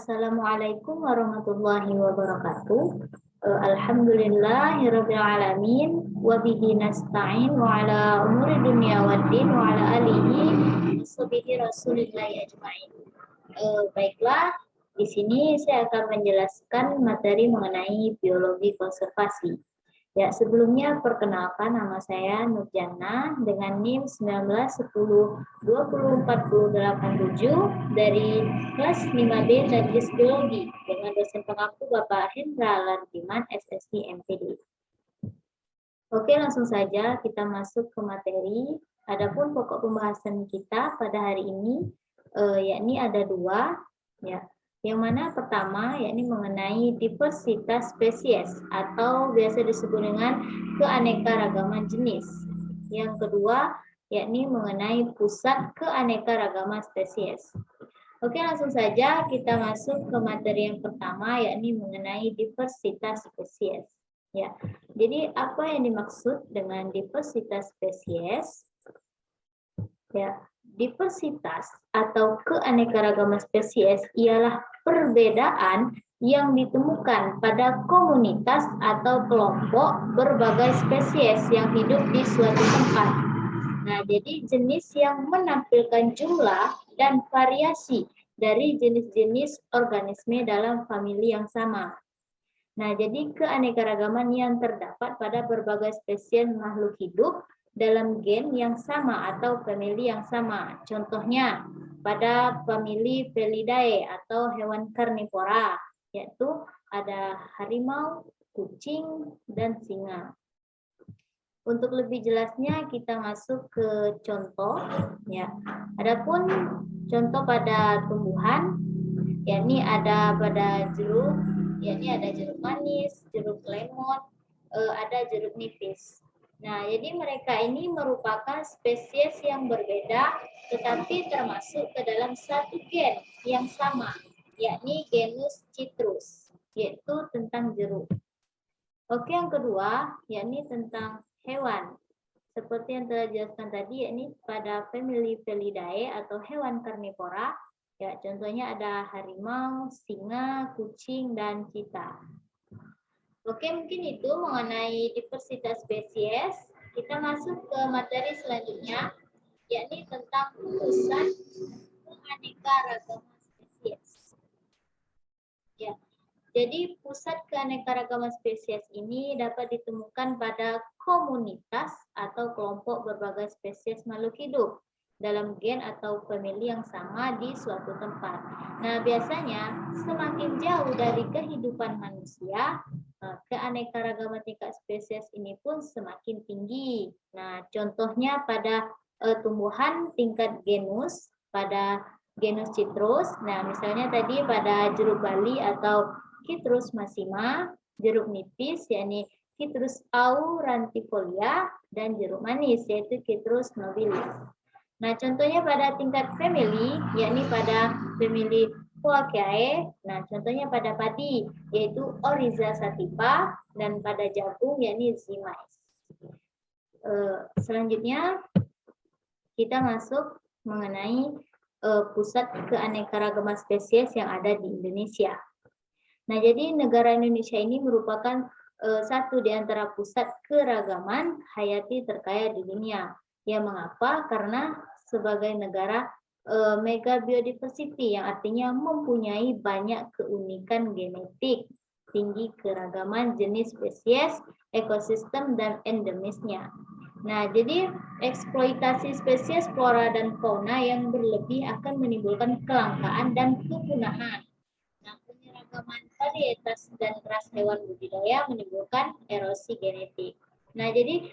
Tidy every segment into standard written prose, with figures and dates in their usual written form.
Assalamualaikum warahmatullahi wabarakatuh. Alhamdulillahirabbil alamin wa bihi nasta'in wa ala umuri dunya waddin wa ala alihi washabihi rasulillahi ajmain. Baiklah, di sini saya akan menjelaskan materi mengenai biologi konservasi. Ya, sebelumnya perkenalkan, nama saya Nurjana dengan NIM 1910204087 dari kelas 5B Teknik Biologi dengan dosen pengampu Bapak Hendra Lantiman SSI MPD. Oke, langsung saja kita masuk ke materi. Adapun pokok pembahasan kita pada hari ini yakni ada dua, ya. Yang mana pertama yakni mengenai diversitas spesies atau biasa disebut dengan keanekaragaman jenis. Yang kedua yakni mengenai pusat keanekaragaman spesies. Oke, langsung saja kita masuk ke materi yang pertama yakni mengenai diversitas spesies. Ya. Jadi apa yang dimaksud dengan diversitas spesies? Ya, diversitas atau keanekaragaman spesies ialah perbedaan yang ditemukan pada komunitas atau kelompok berbagai spesies yang hidup di suatu tempat. Nah, jadi jenis yang menampilkan jumlah dan variasi dari jenis-jenis organisme dalam famili yang sama. Nah, jadi keanekaragaman yang terdapat pada berbagai spesies makhluk hidup dalam gen yang sama atau famili yang sama. Contohnya pada famili Felidae atau hewan karnivora, yaitu ada harimau, kucing, dan singa. Untuk lebih jelasnya kita masuk ke contoh, ya. Adapun contoh pada tumbuhan, yakni ada pada jeruk, yakni ada jeruk manis, jeruk lemon, ada jeruk nipis. Nah, jadi mereka ini merupakan spesies yang berbeda, tetapi termasuk ke dalam satu gen yang sama, yakni genus Citrus, yaitu tentang jeruk. Oke, yang kedua, yakni tentang hewan. Seperti yang telah dijelaskan tadi, yakni pada famili Felidae atau hewan karnivora, ya contohnya ada harimau, singa, kucing, dan cheetah. Oke, mungkin itu mengenai diversitas spesies. Kita masuk ke materi selanjutnya, yakni tentang pusat keanekaragaman spesies. Ya, jadi pusat keanekaragaman spesies ini dapat ditemukan pada komunitas atau kelompok berbagai spesies makhluk hidup dalam gen atau famili yang sama di suatu tempat. Nah, biasanya semakin jauh dari kehidupan manusia, keanekaragaman tingkat spesies ini pun semakin tinggi. Nah, contohnya pada tumbuhan tingkat genus, pada genus Citrus. Nah, misalnya tadi pada jeruk bali atau Citrus maxima, jeruk nipis yakni Citrus aurantifolia, dan jeruk manis yaitu Citrus nobilis. Nah, contohnya pada tingkat famili, yakni pada famili Poaceae. Nah, contohnya pada padi, yaitu Oryza sativa, dan pada jagung, yakni Zymais. Selanjutnya, kita masuk mengenai pusat keanekaragaman spesies yang ada di Indonesia. Nah, jadi negara Indonesia ini merupakan satu di antara pusat keragaman hayati terkaya di dunia. Ya, mengapa? Karena sebagai negara mega biodiversity yang artinya mempunyai banyak keunikan genetik, tinggi keragaman jenis spesies, ekosistem, dan endemisnya. Nah, jadi eksploitasi spesies flora dan fauna yang berlebih akan menimbulkan kelangkaan dan kepunahan. Nah, penyeragaman varietas dan ras hewan budidaya menimbulkan erosi genetik. Nah, jadi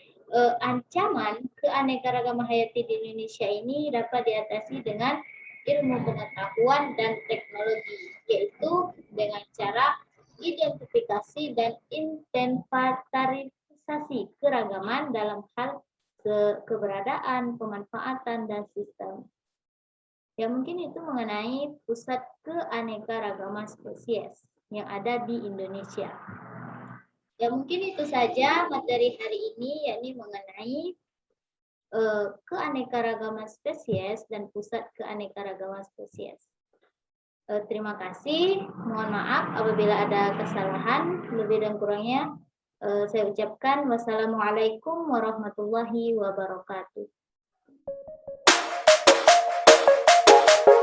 ancaman keanekaragaman hayati di Indonesia ini dapat diatasi dengan ilmu pengetahuan dan teknologi, yaitu dengan cara identifikasi dan inventarisasi keragaman dalam hal keberadaan, pemanfaatan, dan sistem. Ya, mungkin itu mengenai pusat keanekaragaman spesies yang ada di Indonesia. Ya, mungkin itu saja materi hari ini, yakni mengenai keanekaragaman spesies dan pusat keanekaragaman spesies. Terima kasih. Mohon maaf apabila ada kesalahan. Lebih dan kurangnya saya ucapkan wassalamualaikum warahmatullahi wabarakatuh.